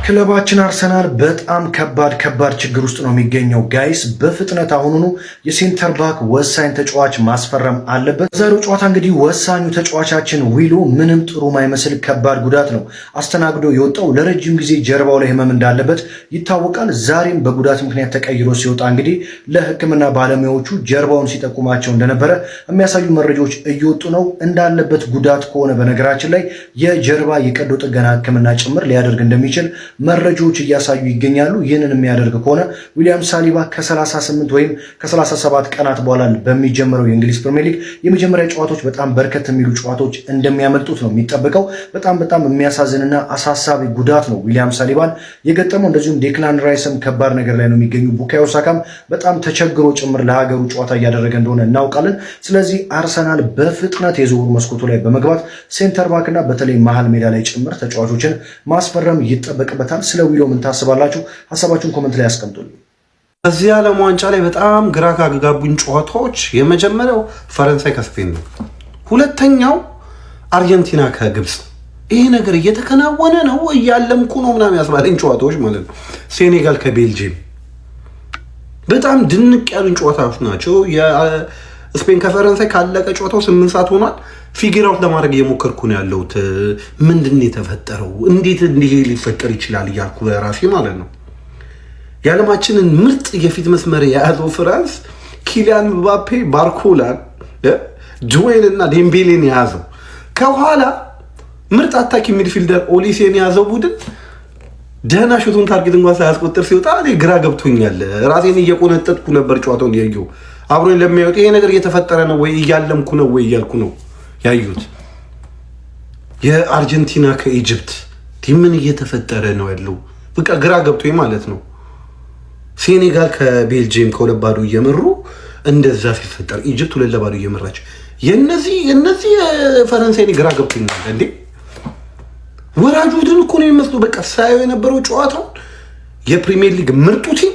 ክለባችን አርሰናል በጣም ከባድ ችግር ውስጥ ነው የሚገኘው ጋይስ። በፍጥነት አሁኑኑ የሴንተር ባክ ወሳኝ ተጫዋች ማስፈረም አለበት። ዛሬው ጨዋታ እንግዲህ ወሳኙ ተጫዋቻችን ዊሎ ምንም ጥሩ ማይመስል ከባድ ጉዳት ነው አስተናግዶ የወጣው። ለረጅም ጊዜ ጀርባው ላይ ህመም እንዳለበት ይታወቃል። ዛሬም በጉዳት ምክንያት ተቀይሮ ሲወጣ እንግዲህ ለሕክምና ባለሙያዎቹ ጀርባውን ሲጠቁማቸው እንደነበረ የሚያሳዩ መረጃዎች እየወጡ ነው። እንዳለበት ጉዳት ከሆነ በነገራችን ላይ የጀርባ የቀዶ ጥገና ሕክምና ጭምር ሊያደርግ እንደሚችል መረጃዎች እያሳዩ ይገኛሉ። ይህንን የሚያደርግ ከሆነ ዊሊያም ሳሊባ ከ38 ወይም ከ37 ቀናት በኋላ በሚጀምረው የእንግሊዝ ፕሪሚየር ሊግ የመጀመሪያ ጨዋታዎች በጣም በርከት የሚሉ ጨዋታዎች እንደሚያመልጡት ነው የሚጠበቀው። በጣም የሚያሳዝንና አሳሳቢ ጉዳት ነው ዊሊያም ሳሊባን የገጠመው። እንደዚሁም ዴክላን ራይስም ከባድ ነገር ላይ ነው የሚገኙ። ቡካዮ ሳካም በጣም ተቸግሮ ጭምር ለሀገሩ ጨዋታ እያደረገ እንደሆነ እናውቃለን። ስለዚህ አርሰናል በፍጥነት የዝውውር መስኮቱ ላይ በመግባት ሴንተር ባክና በተለይ መሀል ሜዳ ላይ ጭምር ተጫዋቾችን ማስፈረም ይጠበቅበታል። ስለ ዊሎ ምን ታስባላችሁ? ሀሳባችሁን ኮመንት ላይ ያስቀምጡልኝ። እዚህ ዓለም ዋንጫ ላይ በጣም ግራ ካጋቡኝ ጨዋታዎች የመጀመሪያው ፈረንሳይ ከስፔን ነው። ሁለተኛው አርጀንቲና ከግብፅ። ይሄ ነገር እየተከናወነ ነው እያለምኩ ነው ምናምን ያስባለኝ ጨዋታዎች ማለት ነው። ሴኔጋል ከቤልጂየም በጣም ድንቅ ያሉኝ ጨዋታዎች ናቸው። ስፔን ከፈረንሳይ ካለቀ ጨዋታው 8 ሰዓት ሆኗል። ፊግር አውት ለማድረግ እየሞከርኩ ነው ያለሁት። ምንድን ነው የተፈጠረው? እንዴት እንዲህ ሊፈጠር ይችላል እያልኩ በራሴ ማለት ነው። የዓለማችንን ምርጥ የፊት መስመር የያዘው ፍራንስ ኪሊያን ምባፔ፣ ባርኮላን፣ ጁዌን እና ዴምቤሌን የያዘው ከኋላ ምርጥ አታኪ ሚድፊልደር ኦሊሴን የያዘው ቡድን ደህና ሹቱን ታርጌት እንኳን ሳያስቆጥር ሲወጣ እኔ ግራ ገብቶኛል። ራሴን እየቆነጠጥኩ ነበር ጨዋታውን ያየው። አብሮኝ ለሚያዩት ይሄ ነገር እየተፈጠረ ነው ወይ እያለምኩ ነው ወይ እያልኩ ነው ያዩት። የአርጀንቲና ከኢጅፕት ምን እየተፈጠረ ነው ያለው? በቃ ግራ ገብቶኝ ማለት ነው። ሴኔጋል ከቤልጂየም ከ2-0 እየመሩ እንደዛ ሲፈጠር ኢጅፕት 2-0 እየመራች የነዚህ ፈረንሳይ ግራ ገብቶኛል። እንዴ ወራጁ ቡድን እኮ ነው የሚመስለው። በቃ ሳየው የነበረው ጨዋታው የፕሪሚየር ሊግ ምርጡ ቲም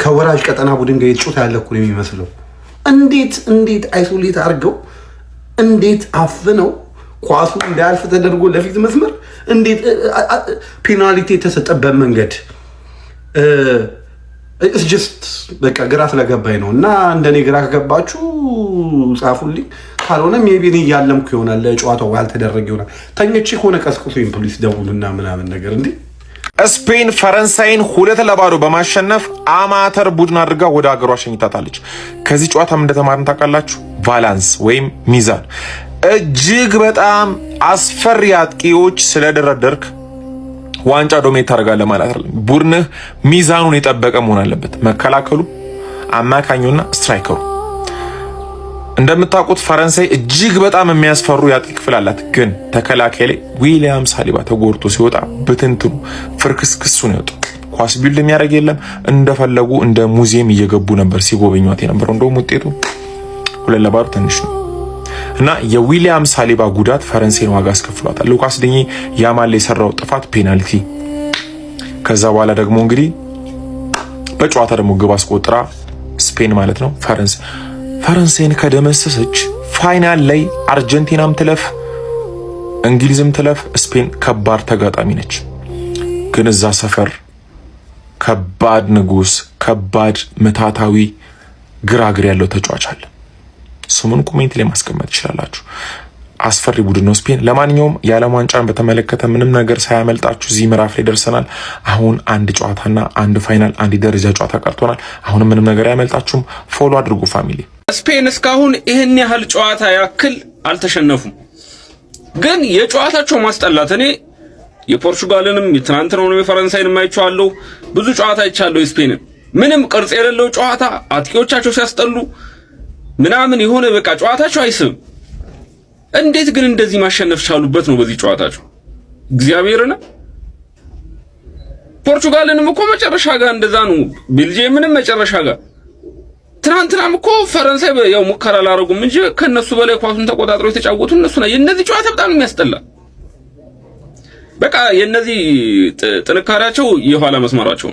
ከወራጅ ቀጠና ቡድን ጋር የተጫወተ ያለ እኮ ነው የሚመስለው። እንዴት አይሶሌት አድርገው እንዴት አፍነው ኳሱ እንዳያልፍ ተደርጎ ለፊት መስመር እንዴት ፔናልቲ የተሰጠበት መንገድ it's just በቃ ግራ ስለገባኝ ነው። እና እንደኔ ግራ ከገባችሁ ጻፉልኝ። ካልሆነ ሜቢ እኔ እያለምኩ ይሆናል ለጨዋታው ያልተደረገ ይሆናል። ተኝቼ ከሆነ ቀስቅሱኝ ፕሊስ ደውሉና ምናምን ነገር እንዴ። ስፔን ፈረንሳይን 2-0 በማሸነፍ አማተር ቡድን አድርጋ ወደ ሀገሯ ሸኝታታለች። ከዚህ ጨዋታ ምን እንደተማርን ታውቃላችሁ? ቫላንስ ወይም ሚዛን። እጅግ በጣም አስፈሪ አጥቂዎች ስለደረደርክ ዋንጫ ዶሜት ታደርጋለህ ማለት አይደለም። ቡድንህ ሚዛኑን የጠበቀ መሆን አለበት። መከላከሉ፣ አማካኙና ስትራይከሩ። እንደምታውቁት ፈረንሳይ እጅግ በጣም የሚያስፈሩ የአጥቂ ክፍል አላት። ግን ተከላካይ ላይ ዊሊያም ሳሊባ ተጎድቶ ሲወጣ በትንትኑ ፍርክስክሱ ነው የወጣው። ኳስ ቢልድ የሚያደርግ የለም። እንደፈለጉ እንደ ሙዚየም እየገቡ ነበር ሲጎበኟት የነበረው። እንደውም ውጤቱ 2-0 ትንሽ ነው እና የዊሊያም ሳሊባ ጉዳት ፈረንሳይን ዋጋ አስከፍሏታል። ሉካስ ዲኜ ያማል የሰራው ጥፋት ፔናልቲ፣ ከዛ በኋላ ደግሞ እንግዲህ በጨዋታ ደግሞ ግብ አስቆጥራ ስፔን ማለት ነው ፈረንሳይን ከደመሰሰች ፋይናል ላይ አርጀንቲናም ትለፍ እንግሊዝም ትለፍ ስፔን ከባድ ተጋጣሚ ነች። ግን እዛ ሰፈር ከባድ ንጉስ፣ ከባድ ምታታዊ ግራግር ያለው ተጫዋች አለ። ስሙን ኮሜንት ላይ ማስቀመጥ ትችላላችሁ። አስፈሪ ቡድን ነው ስፔን። ለማንኛውም የዓለም ዋንጫን በተመለከተ ምንም ነገር ሳያመልጣችሁ እዚህ ምዕራፍ ላይ ደርሰናል። አሁን አንድ ጨዋታና አንድ ፋይናል፣ አንድ ደረጃ ጨዋታ ቀርቶናል። አሁንም ምንም ነገር አያመልጣችሁም። ፎሎ አድርጉ ፋሚሊ። ስፔን እስካሁን ይህን ያህል ጨዋታ ያክል አልተሸነፉም። ግን የጨዋታቸው ማስጠላት እኔ የፖርቹጋልንም የትናንትናውንም የፈረንሳይንም አይቼዋለሁ። ብዙ ጨዋታ አይቻለሁ። የስፔንን ምንም ቅርጽ የሌለው ጨዋታ፣ አጥቂዎቻቸው ሲያስጠሉ ምናምን የሆነ በቃ ጨዋታቸው አይስብም። እንዴት ግን እንደዚህ ማሸነፍ ቻሉበት ነው በዚህ ጨዋታቸው? እግዚአብሔርና ፖርቹጋልንም እኮ መጨረሻ ጋር እንደዛ ነው። ቤልጂየምንም መጨረሻ ጋር ትናንትናም እኮ ፈረንሳይ ያው ሙከራ አላረጉም እንጂ ከነሱ በላይ ኳሱን ተቆጣጥረው የተጫወቱ እነሱ ናቸው። የነዚህ ጨዋታ በጣም የሚያስጠላ በቃ የነዚህ ጥንካሬያቸው የኋላ መስመራቸው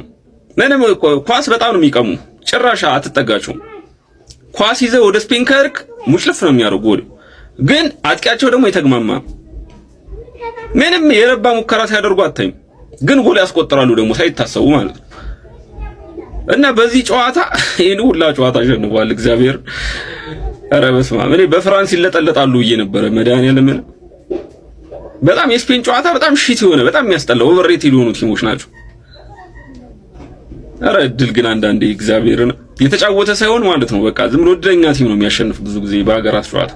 ምንም ኳስ በጣም ነው የሚቀሙ። ጭራሽ አትጠጋቸው። ኳስ ይዘው ወደ ስፔን ከርክ ሙጭልፍ ነው የሚያደርጉ። ግን አጥቂያቸው ደግሞ የተግማማ ምንም የረባ ሙከራ ሲያደርጉ አታይም። ግን ጎል ያስቆጥራሉ ደግሞ ሳይታሰቡ ማለት ነው። እና በዚህ ጨዋታ ይሄን ሁላ ጨዋታ አሸንፏል እግዚአብሔር። ኧረ በስመ አብ እኔ በፍራንስ ይለጠለጣሉ ብዬ ነበረ መድኃኒዓለም። በጣም የስፔን ጨዋታ በጣም ሺት የሆነ በጣም የሚያስጠላ ኦቨርሬትድ የሆኑ ቲሞች ናቸው። ኧረ እድል ግን አንዳንዴ እግዚአብሔርን የተጫወተ ሳይሆን ማለት ነው በቃ ዝም ብሎ እድለኛ ቲም ነው የሚያሸንፍ ብዙ ጊዜ በሀገራት ጨዋታ።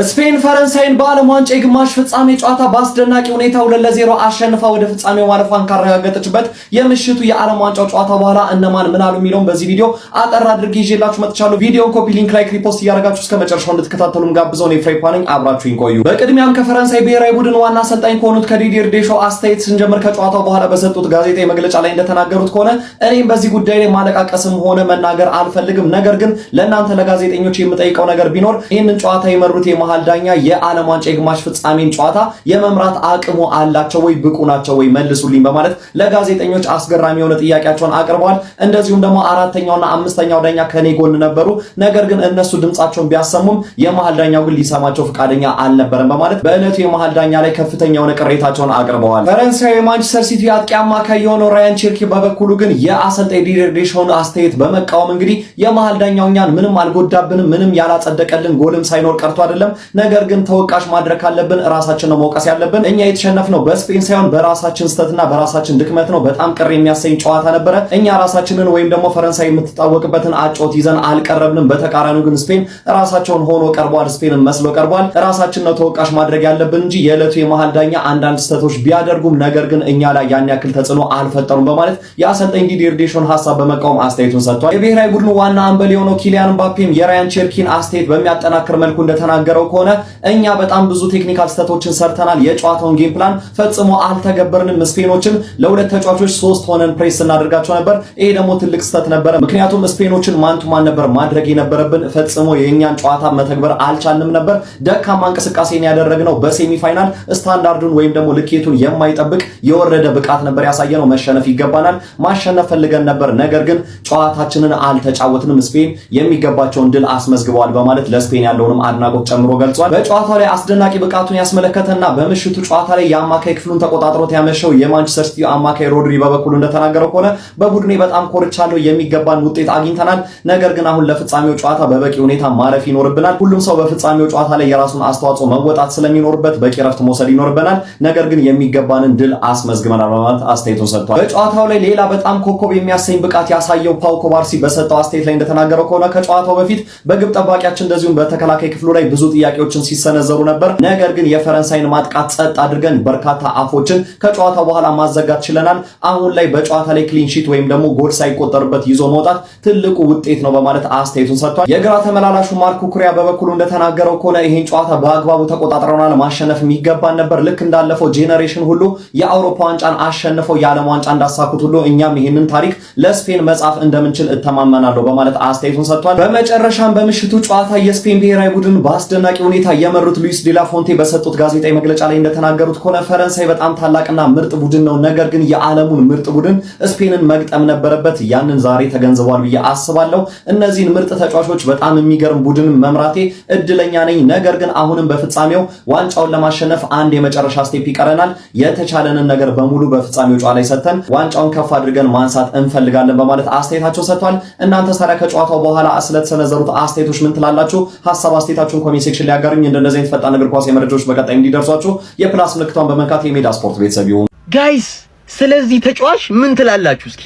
ስፔን ፈረንሳይን በዓለም ዋንጫ የግማሽ ፍጻሜ ጨዋታ በአስደናቂ ሁኔታ 2-0 አሸንፋ ወደ ፍጻሜው ማለፏን ካረጋገጠችበት የምሽቱ የዓለም ዋንጫው ጨዋታ በኋላ እነማን ምን አሉ የሚለውን በዚህ ቪዲዮ አጠር አድርጌ ይዤላችሁ መጥቻለሁ። ቪዲዮውን ኮፒ ሊንክ፣ ላይክ፣ ሪፖስት እያደረጋችሁ እስከ መጨረሻው እንድትከታተሉም ጋብዘው ነው። ፍሬፓ ነኝ፣ አብራችሁኝ ቆዩ። በቅድሚያም ከፈረንሳይ ብሔራዊ ቡድን ዋና አሰልጣኝ ከሆኑት ከዲዲር ዴሾ አስተያየት ስንጀምር ከጨዋታው በኋላ በሰጡት ጋዜጣዊ መግለጫ ላይ እንደተናገሩት ከሆነ እኔም በዚህ ጉዳይ ላይ ማለቃቀስም ሆነ መናገር አልፈልግም፣ ነገር ግን ለእናንተ ለጋዜጠኞች የምጠይቀው ነገር ቢኖር ይህንን ጨዋታ የመሩት መሃል ዳኛ የዓለም ዋንጫ የግማሽ ፍጻሜን ጨዋታ የመምራት አቅሙ አላቸው ወይ ብቁ ናቸው ወይ መልሱልኝ በማለት ለጋዜጠኞች አስገራሚ የሆነ ጥያቄያቸውን አቅርበዋል። እንደዚሁም ደግሞ አራተኛውና አምስተኛው ዳኛ ከኔ ጎን ነበሩ፣ ነገር ግን እነሱ ድምጻቸውን ቢያሰሙም የመሃል ዳኛው ግን ሊሰማቸው ፈቃደኛ አልነበረም በማለት በእለቱ የመሃል ዳኛ ላይ ከፍተኛ የሆነ ቅሬታቸውን አቅርበዋል። ፈረንሳዊ የማንቸስተር ሲቲ አጥቂ አማካይ የሆነው ራያን ቼርኪ በበኩሉ ግን የአሰልጣኝ ዲዲር ዴሾን አስተያየት በመቃወም እንግዲህ የመሃል ዳኛው እኛን ምንም አልጎዳብንም፣ ምንም ያላጸደቀልን ጎልም ሳይኖር ቀርቶ አይደለም፣ ነገር ግን ተወቃሽ ማድረግ ካለብን ራሳችን ነው መውቀስ ያለብን። እኛ የተሸነፍነው በስፔን ሳይሆን በራሳችን ስተትና በራሳችን ድክመት ነው። በጣም ቅር የሚያሰኝ ጨዋታ ነበረ። እኛ ራሳችንን ወይም ደግሞ ፈረንሳይ የምትታወቅበትን አጮት ይዘን አልቀረብንም። በተቃራኒው ግን ስፔን ራሳቸውን ሆኖ ቀርቧል፣ ስፔንን መስሎ ቀርቧል። ራሳችን ነው ተወቃሽ ማድረግ ያለብን እንጂ የዕለቱ የመሃል ዳኛ አንዳንድ ስተቶች ቢያደርጉም ነገር ግን እኛ ላይ ያን ያክል ተጽዕኖ አልፈጠሩም በማለት የአሰልጣኝ ዲዲር ዴሾን ሐሳብ በመቃወም አስተያየቱን ሰጥቷል። የብሔራዊ ቡድኑ ዋና አምበል የሆነው ኪሊያን ምባፔም የራያን ቼርኪን አስተያየት በሚያጠናክር መልኩ እንደተናገረው ከሆነ እኛ በጣም ብዙ ቴክኒካል ስህተቶችን ሰርተናል። የጨዋታውን ጌም ፕላን ፈጽሞ አልተገበርንም። ስፔኖችን ለሁለት ተጫዋቾች 3 ሆነን ፕሬስ እናደርጋቸው ነበር። ይሄ ደግሞ ትልቅ ስህተት ነበረ። ምክንያቱም ስፔኖችን ማን ቱ ማን ነበር ማድረግ የነበረብን። ፈጽሞ የኛን ጨዋታ መተግበር አልቻልንም ነበር። ደካማ እንቅስቃሴን ያደረግነው በሴሚ ፋይናል ስታንዳርዱን ወይም ደግሞ ልኬቱን የማይጠብቅ የወረደ ብቃት ነበር ያሳየነው። መሸነፍ ይገባናል፣ ማሸነፍ ፈልገን ነበር፣ ነገር ግን ጨዋታችንን አልተጫወትንም። ስፔን የሚገባቸውን ድል አስመዝግበዋል በማለት ለስፔን ያለውንም አድናቆት ጨምሮ ገልጿል። በጨዋታው ላይ አስደናቂ ብቃቱን ያስመለከተና በምሽቱ ጨዋታ ላይ የአማካይ ክፍሉን ተቆጣጥሮት ያመሸው የማንቸስተር ሲቲ አማካይ ሮድሪ በበኩሉ እንደተናገረው ከሆነ በቡድኔ በጣም ኮርቻለሁ፣ የሚገባን ውጤት አግኝተናል፣ ነገር ግን አሁን ለፍጻሜው ጨዋታ በበቂ ሁኔታ ማረፍ ይኖርብናል። ሁሉም ሰው በፍጻሜው ጨዋታ ላይ የራሱን አስተዋጽኦ መወጣት ስለሚኖርበት በቂ ረፍት መውሰድ ይኖርብናል፣ ነገር ግን የሚገባንን ድል አስመዝግበናል በማለት አስተያየቱን ሰጥቷል። በጨዋታው ላይ ሌላ በጣም ኮከብ የሚያሰኝ ብቃት ያሳየው ፓው ኮባርሲ በሰጠው አስተያየት ላይ እንደተናገረው ከሆነ ከጨዋታው በፊት በግብ ጠባቂያችን እንደዚሁም በተከላካይ ክፍሉ ላይ ብዙ ጥያቄዎችን ሲሰነዘሩ ነበር፣ ነገር ግን የፈረንሳይን ማጥቃት ጸጥ አድርገን በርካታ አፎችን ከጨዋታው በኋላ ማዘጋት ችለናል። አሁን ላይ በጨዋታ ላይ ክሊን ሺት ወይም ደግሞ ጎል ሳይቆጠርበት ይዞ መውጣት ትልቁ ውጤት ነው በማለት አስተያየቱን ሰጥቷል። የግራ ተመላላሹ ማርክ ኩኩሪያ በበኩሉ እንደተናገረው ከሆነ ይሄን ጨዋታ በአግባቡ ተቆጣጥረናል፣ ማሸነፍ የሚገባን ነበር። ልክ እንዳለፈው ጄነሬሽን ሁሉ የአውሮፓ ዋንጫን አሸንፈው የዓለም ዋንጫ እንዳሳኩት ሁሉ እኛም ይሄንን ታሪክ ለስፔን መጻፍ እንደምንችል እተማመናለሁ በማለት አስተያየቱን ሰጥቷል። በመጨረሻም በምሽቱ ጨዋታ የስፔን ብሔራዊ ቡድን በአስደናቂ ሁኔታ የመሩት ሉዊስ ዴላ ፎንቴ በሰጡት ጋዜጣዊ መግለጫ ላይ እንደተናገሩት ከሆነ ፈረንሳይ በጣም ታላቅና ምርጥ ቡድን ነው፣ ነገር ግን የዓለሙን ምርጥ ቡድን ስፔንን መግጠም ነበረበት። ያንን ዛሬ ተገንዝቧል ብዬ አስባለሁ። እነዚህን ምርጥ ተጫዋቾች በጣም የሚገርም ቡድን መምራቴ እድለኛ ነኝ፣ ነገር ግን አሁንም በፍጻሜው ዋንጫውን ለማሸነፍ አንድ የመጨረሻ ስቴፕ ይቀረናል። የተቻለንን ነገር በሙሉ በፍጻሜው ጨዋታ ላይ ሰጥተን ዋንጫውን ከፍ አድርገን ማንሳት እንፈልጋለን በማለት አስተያየታቸውን ሰጥቷል። እናንተ ታዲያ ከጨዋታው በኋላ ስለተሰነዘሩት አስተያየቶች ምን ትላላችሁ? ሐሳብ አስተያየታችሁን ኮሜንት ሴክሽን ላይ ያጋሩኝ። እንደነዚህ አይነት ፈጣን እግር ኳስ የመረጃዎች በቀጣይ እንዲደርሷችሁ የፕላስ ምልክቷን በመንካት የሜዳ ስፖርት ቤተሰብ ይሁኑ። ጋይስ ስለዚህ ተጫዋች ምን ትላላችሁ? እስኪ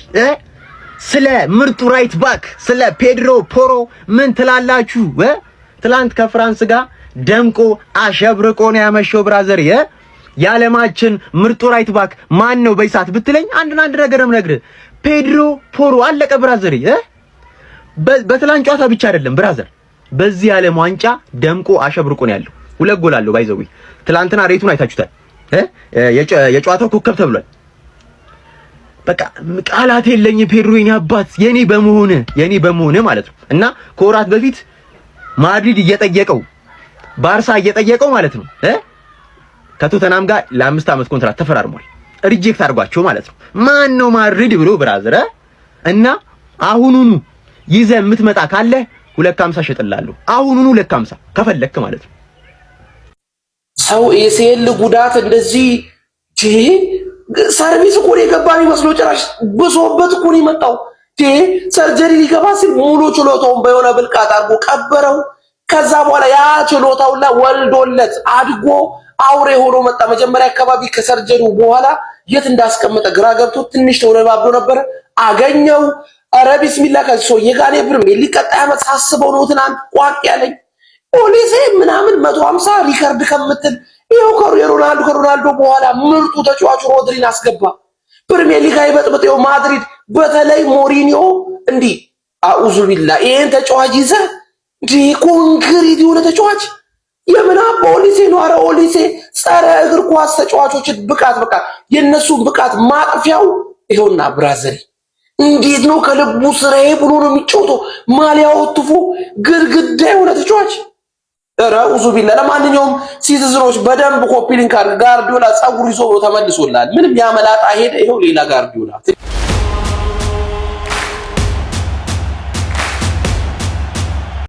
ስለ ምርጡ ራይት ባክ ስለ ፔድሮ ፖሮ ምን ትላላችሁ? ትላንት ከፍራንስ ጋር ደምቆ አሸብርቆ ነው ያመሸው። ብራዘር የዓለማችን ምርጡ ራይት ባክ ማን ነው በይሳት ብትለኝ አንድ ነገርም ነግር ፔድሮ ፖሮ አለቀ። ብራዘር በትላንት ጨዋታ ብቻ አይደለም ብራዘር፣ በዚህ ዓለም ዋንጫ ደምቆ አሸብርቆ ነው ያለው። 2 ጎል አለው ባይዘው። ትላንትና ሬቱን አይታችሁታል። የጨዋታው ኮከብ ተብሏል። በቃ ቃላት የለኝ ፔድሮ የኔ አባት የኔ በመሆን ማለት ነው። እና ከወራት በፊት ማድሪድ እየጠየቀው ባርሳ እየጠየቀው ማለት ነው ከቶተናም ጋር ለ5 ዓመት ኮንትራት ተፈራርሟል። ሪጀክት አድርጓቸው ማለት ነው። ማን ነው ማድሪድ ብሎ ብራዘር እና አሁኑኑ ይዘህ የምትመጣ ካለ 250 ሸጥላለሁ። አሁኑኑ 250 ከፈለክ ማለት ነው። ሰው ኤሲኤል ጉዳት እንደዚህ ሰርቪስ እኮ ነው የገባ የሚመስለው ጭራሽ ብሶበት እኮ ነው የመጣው። ሰርጀሪ ሊገባ ሲል ሙሉ ችሎታውን በሆነ ብልቃጥ አድርጎ ቀበረው። ከዛ በኋላ ያ ችሎታውና ወልዶለት አድጎ አውሬ ሆኖ መጣ። መጀመሪያ አካባቢ ከሰርጀሪው በኋላ የት እንዳስቀመጠ ግራ ገብቶ ትንሽ ተወለባብዶ ነበር። አገኘው። ኧረ ቢስሚላ ከሶ የጋኔ ብርም ሊቀጣ ዓመት ሳስበው ነው ትናንት ቋቅ ያለኝ ፖሊስ ምናምን 150 ሪከርድ ከምትል ይሄው ከሮናልዶ በኋላ ምርጡ ተጫዋች ሮድሪን አስገባ። ፕሪሚየር ሊግ አይበጥብጠው ማድሪድ በተለይ ሞሪኒዮ እንዲህ አኡዙ ቢላ ይሄን ተጫዋች ይዘህ ኮንክሪት የሆነ ተጫዋች የምናብ ኦሊሴ ነው። ኧረ ኦሊሴ ጸረ እግር ኳስ ተጫዋቾች ብቃት በቃ የነሱን ብቃት ማጥፊያው ይኸውና ብራዘሪ እንዴት ነው ከልቡ ስራዬ ብሎ ነው የሚጫወተው። ማሊያው ትፎ ግድግዳ የሆነ ተጫዋች ኧረ አኡዙ ቢላ። ለማንኛውም ሲቲዝኖች በደንብ ኮፒ ሊንክ ጋርዲዮላ ጸጉር ይዞ ተመልሶላል። ምንም ያመላጣ ሄደ። ይኸው ሌላ ጋርዲዮላ